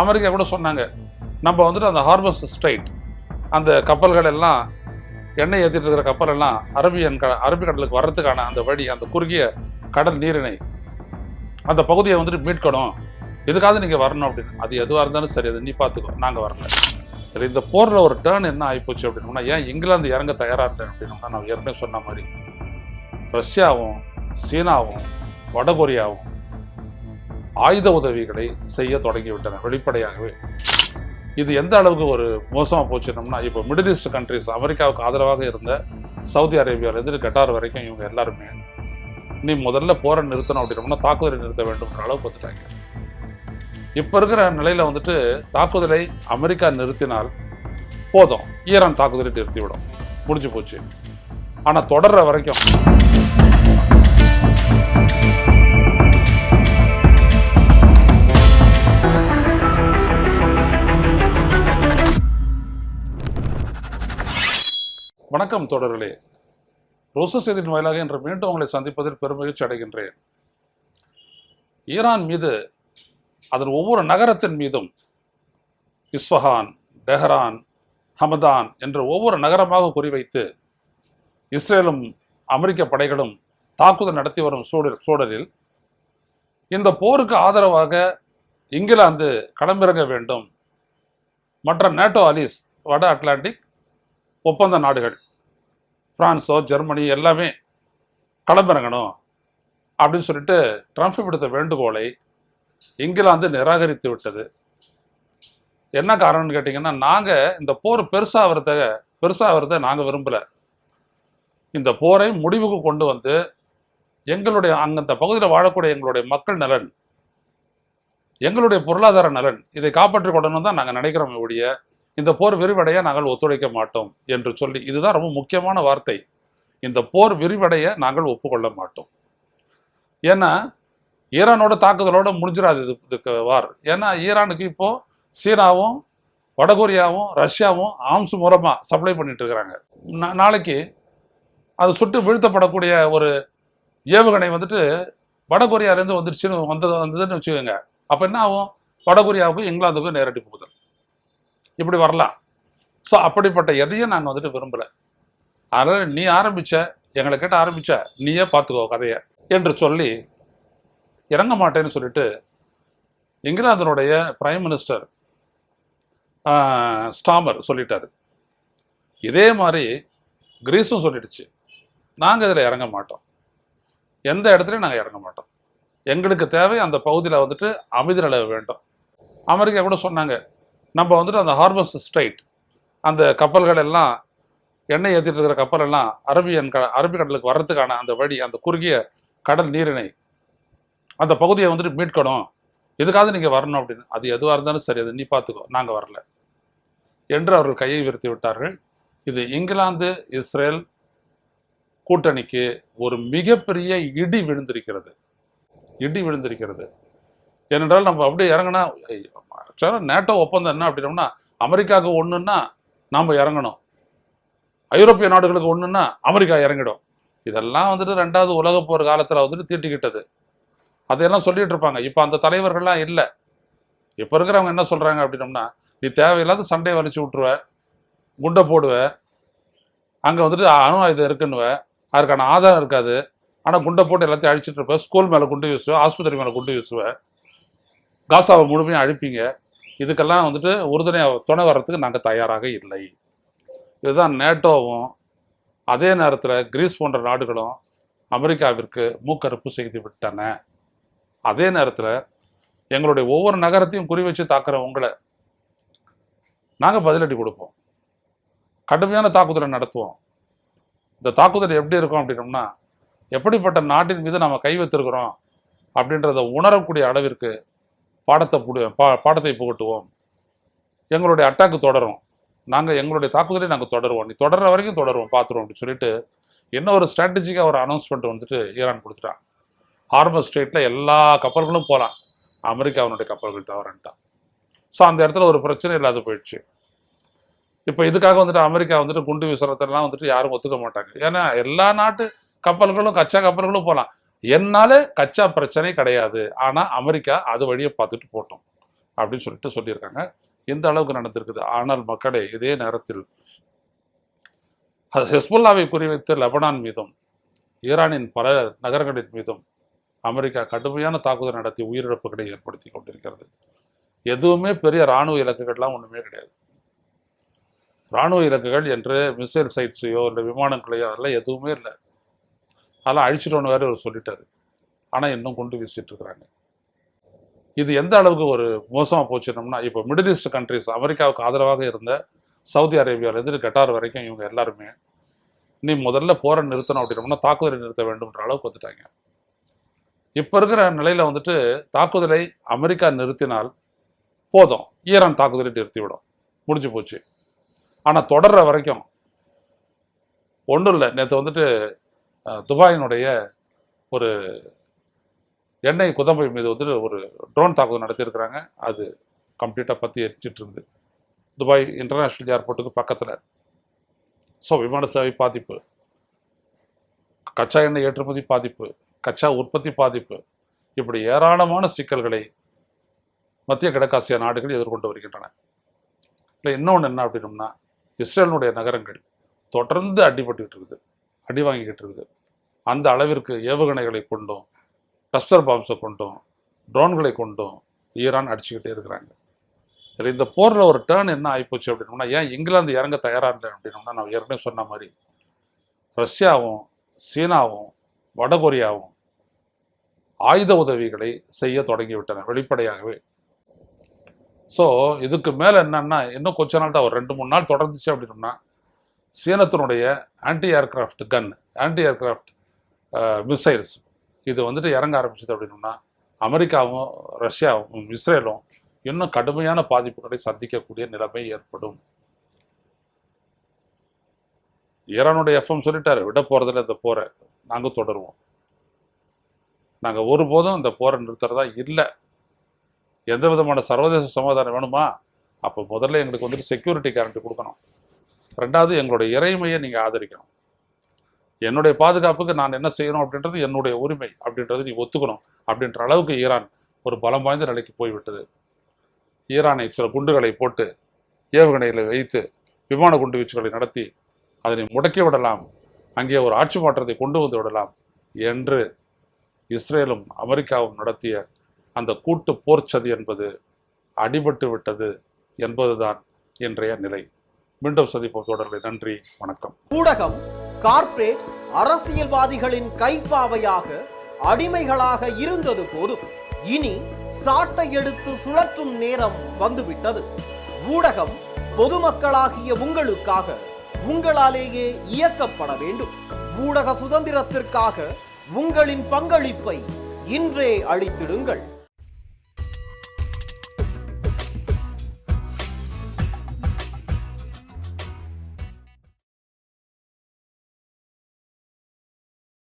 America கூட சொன்னாங்க, நம்ம வந்துட்டு அந்த ஹார்பர்ஸ் ஸ்ட்ரைட் அந்த கப்பல்கள் எல்லாம் எண்ணெய் ஏற்றிட்டு இருக்கிற கப்பல் எல்லாம் அரபிக்கடலுக்கு வர்றதுக்கான அந்த வழி, அந்த குறுகிய கடல் நீரிணை அந்த பகுதியை வந்துட்டு மீட்கணும், இதுக்காக நீங்கள் வரணும் அப்படின்னு. அது எதுவாக இருந்தாலும் சரி, அது நீ பார்த்துக்கோ, நாங்கள் வரல. இல்லை, இந்த போரில் ஒரு டேர்ன் என்ன ஆகிப்போச்சு அப்படின்னா, ஏன் இங்கிலாந்து இறங்க தயாராக இருந்தேன் அப்படின்னா, நான் ஏற்கனவே சொன்ன மாதிரி ரஷ்யாவும் சீனாவும் வடகொரியாவும் ஆயுத உதவிகளை செய்ய தொடங்கிவிட்டன வெளிப்படையாகவே. இது எந்த அளவுக்கு ஒரு மோசமாக போச்சுனோம்னா, இப்போ மிடில் ஈஸ்ட் கண்ட்ரிஸ், அமெரிக்காவுக்கு ஆதரவாக இருந்த சவுதி அரேபியாவிலேருந்து கட்டார் வரைக்கும் இவங்க எல்லாருமே நீ முதல்ல போரை நிறுத்தணும் அப்படின்னோம்னா தாக்குதலை நிறுத்த வேண்டும்ன்ற அளவுக்கு வந்துட்டாங்க. இப்போ இருக்கிற நிலையில் வந்துட்டு தாக்குதலை அமெரிக்கா நிறுத்தினால் போதும், ஈரான் தாக்குதலை நிறுத்திவிடும், முடிஞ்சு போச்சு. ஆனால் தொடர்ற வரைக்கும் வணக்கம் தொடர்களே, ரோச செய்தியின் வாயிலாக இன்று மீண்டும் உங்களை சந்திப்பதில் பெருமகிழ்ச்சி அடைகின்றேன். ஈரான் மீது, அதன் ஒவ்வொரு நகரத்தின் மீதும் இஸ்ஃபஹான், டெஹரான், ஹமதான் என்ற ஒவ்வொரு நகரமாக குறிவைத்து இஸ்ரேலும் அமெரிக்க படைகளும் தாக்குதல் நடத்தி வரும் சூழலில் இந்த போருக்கு ஆதரவாக இங்கிலாந்து களமிறங்க வேண்டும். மற்ற நேட்டோ அலிஸ், வட அட்லாண்டிக் ஒப்பந்த நாடுகள் பிரான்ஸோ ஜெர்மனி எல்லாமே களமிறங்கணும் அப்படின்னு சொல்லிட்டு ட்ரம்ப் விடுத்த வேண்டுகோளை இங்கிலாந்து நிராகரித்து விட்டது. என்ன காரணம்னு கேட்டிங்கன்னா, நாங்கள் இந்த போர் பெருசாகிறத நாங்கள் விரும்பலை. இந்த போரை முடிவுக்கு கொண்டு வந்து எங்களுடைய அந்த பகுதியில் வாழக்கூடிய எங்களுடைய மக்கள் நலன், எங்களுடைய பொருளாதார நலன், இதை காப்பாற்றிக் கொள்ளணும் தான் நாங்கள் நினைக்கிறோம் ஒழிய இந்த போர் விரிவடைய நாங்கள் ஒத்துழைக்க மாட்டோம் என்று சொல்லி, இதுதான் ரொம்ப முக்கியமான வார்த்தை, இந்த போர் விரிவடைய நாங்கள் ஒப்புக்கொள்ள மாட்டோம். ஏன்னா ஈரானோட தாக்குதலோட முடிஞ்சிடாது இதுக்கு வார். ஏன்னா ஈரானுக்கு இப்போ சீனாவும் வடகொரியாவும் ரஷ்யாவும் ஆம்ஸ் மூலமாக சப்ளை பண்ணிட்டு இருக்கிறாங்க. நாளைக்கு அது சுட்டு வீழ்த்தப்படக்கூடிய ஒரு ஏவுகணை வந்துட்டு வடகொரியாவிலேருந்து வந்ததுன்னு வச்சுக்கோங்க. அப்போ என்ன ஆகும்? வடகொரியாவுக்கும் இங்கிலாந்துக்கும் நேரடி போகுதல் இப்படி வரலாம். ஸோ அப்படிப்பட்ட எதையும் நாங்கள் வந்துட்டு விரும்பலை. அதனால் நீ எங்களை கேட்டு ஆரம்பிச்ச, நீயே பார்த்துக்கோ கதையை என்று சொல்லி இறங்க மாட்டேன்னு சொல்லிட்டு இங்கிலாந்தினுடைய பிரைம் மினிஸ்டர் ஸ்டாமர் சொல்லிட்டாரு. இதே மாதிரி கிரீஸும் சொல்லிடுச்சு, நாங்கள் இதில் இறங்க மாட்டோம், எந்த இடத்துலையும் நாங்கள் இறங்க மாட்டோம், எங்களுக்கு தேவை அந்த பகுதியில் வந்துட்டு அமைதி நிலவ வேண்டும். அமெரிக்கா கூட சொன்னாங்க, நம்ம வந்துட்டு அந்த ஹார்பர்ஸ் ஸ்ட்ரைட் அந்த கப்பல்கள் எல்லாம் எண்ணெய் ஏற்றிட்டு இருக்கிற கப்பல் எல்லாம் அரபிக்கடலுக்கு வர்றதுக்கான அந்த வழி, அந்த குறுகிய கடல் நீரிணை அந்த பகுதியை வந்துட்டு மீட்கணும், இதுக்காக நீங்கள் வரணும் அப்படின்னு. அது எதுவாக இருந்தாலும் சரி, அது நீ பார்த்துக்கோ, நாங்கள் வரல என்று அவர்கள் கையை விரித்து விட்டார்கள். இது இங்கிலாந்து இஸ்ரேல் கூட்டணிக்கு ஒரு மிகப்பெரிய இடி விழுந்திருக்கிறது. ஏனென்றால் நம்ம அப்படியே இறங்கினா, நேட்டோ ஒப்பந்தம் என்ன அப்படின்னோம்னா, அமெரிக்காவுக்கு ஒன்றுன்னா நாம் இறங்கணும், ஐரோப்பிய நாடுகளுக்கு ஒன்றுன்னா அமெரிக்கா இறங்கிடும். இதெல்லாம் வந்துட்டு 2வது உலக போர் காலத்தில் வந்துட்டு தீட்டிக்கிட்டது. அதையெல்லாம் சொல்லிட்டு இருப்பாங்க. இப்போ அந்த தலைவர்கள்லாம் இல்லை. இப்போ இருக்கிறவங்க என்ன சொல்கிறாங்க அப்படின்னோம்னா, நீ தேவையில்லாத சண்டையை வலிச்சு விட்டுருவ, குண்டை போடுவ, அங்கே வந்துட்டு அணு ஆயுதம் இருக்குன்னுவ, அதுக்கான ஆதாரம் இருக்காது, ஆனால் குண்டை போட்டு எல்லாத்தையும் அழிச்சிட்டு இருப்ப, ஸ்கூல் மேலே குண்டு வீசுவேன், ஆஸ்பத்திரி மேலே குண்டு வீசுவேன், காசாவை முழுமையாக அழிப்பீங்க, இதுக்கெல்லாம் வந்துட்டு உறுதுணையாக துணை வர்றதுக்கு நாங்கள் தயாராக இல்லை. இதுதான் நேட்டோவும் அதே நேரத்தில் கிரீஸ் போன்ற நாடுகளும் அமெரிக்காவிற்கு மூக்கறுப்பு செய்து விட்டன. அதே நேரத்தில் எங்களுடைய ஒவ்வொரு நகரத்தையும் குறி வச்சு தாக்குற உங்களை நாங்கள் பதிலடி கொடுப்போம், கடுமையான தாக்குதலை நடத்துவோம். இந்த தாக்குதல் எப்படி இருக்கும் அப்படின்னோம்னா, எப்படிப்பட்ட நாட்டின் மீது நம்ம கை வைத்திருக்கிறோம் அப்படின்றத உணரக்கூடிய அளவிற்கு பாடத்தை புகட்டுவோம். எங்களுடைய அட்டாக்கு தொடரும், நாங்கள் எங்களுடைய தாக்குதலை நாங்கள் தொடருவோம், நீ தொடர்ற வரைக்கும் தொடருவோம், பார்த்துருவோம் அப்படின்னு சொல்லிட்டு என்ன ஒரு ஸ்ட்ராட்டஜிக்காக ஒரு அனௌன்ஸ்மெண்ட் வந்துட்டு ஈரான் கொடுத்துட்டான். ஹார்பர் ஸ்ட்ரெயிட்டில் எல்லா கப்பல்களும் போகலாம், அமெரிக்காவினுடைய கப்பல்கள் தவறன்ட்டான். ஸோ அந்த இடத்துல ஒரு பிரச்சனை இல்லாத போயிடுச்சு. இப்போ இதுக்காக வந்துட்டு அமெரிக்கா வந்துட்டு குண்டு வீசுறதெல்லாம் வந்துட்டு யாரும் ஒத்துக்க மாட்டாங்க. ஏன்னா எல்லா நாட்டு கப்பல்களும் கச்சா கப்பல்களும் போகலாம், என்னால கச்சா பிரச்சனை கிடையாது, ஆனால் அமெரிக்கா அது வழியை பார்த்துட்டு போட்டோம் அப்படின்னு சொல்லியிருக்காங்க. இந்த அளவுக்கு நடந்திருக்குது. ஆனால் மக்களே, இதே நேரத்தில் ஹெஸ்புல்லாவை குறிவைத்து லெபனான் மீதும் ஈரானின் பல நகரங்களின் மீதும் அமெரிக்கா கடுமையான தாக்குதல் நடத்தி உயிரிழப்புகளை ஏற்படுத்தி கொண்டிருக்கிறது. எதுவுமே பெரிய இராணுவ இலக்குகள்லாம் ஒன்றுமே கிடையாது. இராணுவ இலக்குகள் என்று மிசைல் சைட்ஸையோ இல்லை விமானங்களையோ அதெல்லாம் எதுவுமே இல்லை. அதெல்லாம் அழிச்சிட்டோன்னு வேற அவர் சொல்லிட்டாரு. ஆனால் இன்னும் கொண்டு வீசிட்டு இருக்கிறாங்க. இது எந்த அளவுக்கு ஒரு மோசமாக போச்சுனோம்னா, இப்போ மிடில் ஈஸ்ட் கண்ட்ரிஸ் அமெரிக்காவுக்கு ஆதரவாக இருந்த சவுதி அரேபியாவிலேருந்து கட்டார் வரைக்கும் இவங்க எல்லாருமே நீ முதல்ல போரை நிறுத்தணும் அப்படின்னோம்னா தாக்குதலை நிறுத்த வேண்டும்ன்ற அளவுக்கு வந்துட்டாங்க. இப்போ இருக்கிற நிலையில் வந்துட்டு தாக்குதலை அமெரிக்கா நிறுத்தினால் போதும், ஈரான் தாக்குதலை நிறுத்திவிடும், முடிஞ்சு போச்சு. ஆனால் தொடர்ற வரைக்கும் ஒன்றும் இல்லை. நேற்று வந்துட்டு துபாயினுடைய ஒரு எண்ணெய் குதம்பை மீது வந்துட்டு ஒரு ட்ரோன் தாக்குதல் நடத்தியிருக்கிறாங்க. அது கம்ப்ளீட்டாக பற்றி எரிச்சிட்டு இருந்து துபாய் இன்டர்நேஷ்னல் ஏர்போர்ட்டுக்கு பக்கத்தில். ஸோ விமான சேவை பாதிப்பு, கச்சா எண்ணெய் ஏற்றுமதி பாதிப்பு, கச்சா உற்பத்தி பாதிப்பு, இப்படி ஏராளமான சிக்கல்களை மத்திய கிழக்காசிய நாடுகள் எதிர்கொண்டு வருகின்றன. இல்லை இன்னொன்று என்ன அப்படின்னோம்னா, இஸ்ரேலினுடைய நகரங்கள் தொடர்ந்து அடிபட்டுக்கிட்டு இருக்குது, அடி வாங்கிக்கிட்டு இருக்குது. அந்த அளவிற்கு ஏவுகணைகளை கொண்டும் கிளஸ்டர் பாம்ஸை கொண்டும் ட்ரோன்களை கொண்டும் ஈரான் அடிச்சுக்கிட்டே இருக்கிறாங்க. இதில் இந்த போரில் ஒரு டேர்ன் என்ன ஆகிப்போச்சு அப்படின்னோம்னா, ஏன் இங்கிலாந்து இறங்க தயாராக இல்லை அப்படின்னோம்னா, நான் ஏற்கனவே சொன்ன மாதிரி ரஷ்யாவும் சீனாவும் வடகொரியாவும் ஆயுத உதவிகளை செய்ய தொடங்கிவிட்டன வெளிப்படையாகவே. ஸோ இதுக்கு மேலே என்னன்னா, இன்னும் கொஞ்ச நாள் தான், ஒரு 2-3 நாள் தொடர்ந்துச்சு அப்படின்னோம்னா சீனத்தினுடைய ஆன்டி ஏர்கிராஃப்ட் கன், ஆன்டி ஏர்கிராஃப்ட் மிசைல்ஸ் இது வந்துட்டு இறங்க ஆரம்பிச்சது அப்படின்னோம்னா அமெரிக்காவும் ரஷ்யாவும் இஸ்ரேலும் இன்னும் கடுமையான பாதிப்புகளை சந்திக்கக்கூடிய நிலைமை ஏற்படும். ஈரானுடைய எஃப்எம் சொல்லிட்டாரு, விட போறதில்ல இந்த போரை, நாங்கள் தொடருவோம், நாங்கள் ஒருபோதும் இந்த போரை நிறுத்துறதா இல்லை. எந்த விதமான சர்வதேச சமாதானம் வேணுமா, அப்போ முதல்ல எங்களுக்கு வந்துட்டு செக்யூரிட்டி கேரண்டி கொடுக்கணும். ரெண்டாவது, எங்களுடைய இறைமையை நீங்கள் ஆதரிக்கணும். என்னுடைய பாதுகாப்புக்கு நான் என்ன செய்யணும் அப்படின்றது என்னுடைய உரிமை அப்படின்றது நீ ஒத்துக்கணும் அப்படின்ற அளவுக்கு ஈரான் ஒரு பலம் வாய்ந்த நிலைக்கு போய்விட்டது. ஈரானை சில குண்டுகளை போட்டு ஏவுகணைகளை வைத்து விமான குண்டு வீச்சுகளை நடத்தி அதனை முடக்கி விடலாம், அங்கே ஒரு ஆட்சி மாற்றத்தை கொண்டு வந்து விடலாம் என்று இஸ்ரேலும் அமெரிக்காவும் நடத்திய அந்த கூட்டு போர்ச்சதி என்பது அடிபட்டு விட்டது என்பதுதான் இன்றைய நிலை. மீண்டும் சந்திப்போம் தொடர்களை. நன்றி, வணக்கம். ஊடகம் கார்ப்பரேட் அரசியல்வாதிகளின் கைப்பாவையாக அடிமைகளாக இருந்தது போதும், இனி சாட்டை எடுத்து சுழற்றும் நேரம் வந்துவிட்டது. ஊடகம் பொதுமக்களாகிய உங்களுக்காக, உங்களாலேயே இயக்கப்பட வேண்டும். ஊடக சுதந்திரத்திற்காக உங்களின் பங்களிப்பை இன்றே அளித்திடுங்கள்.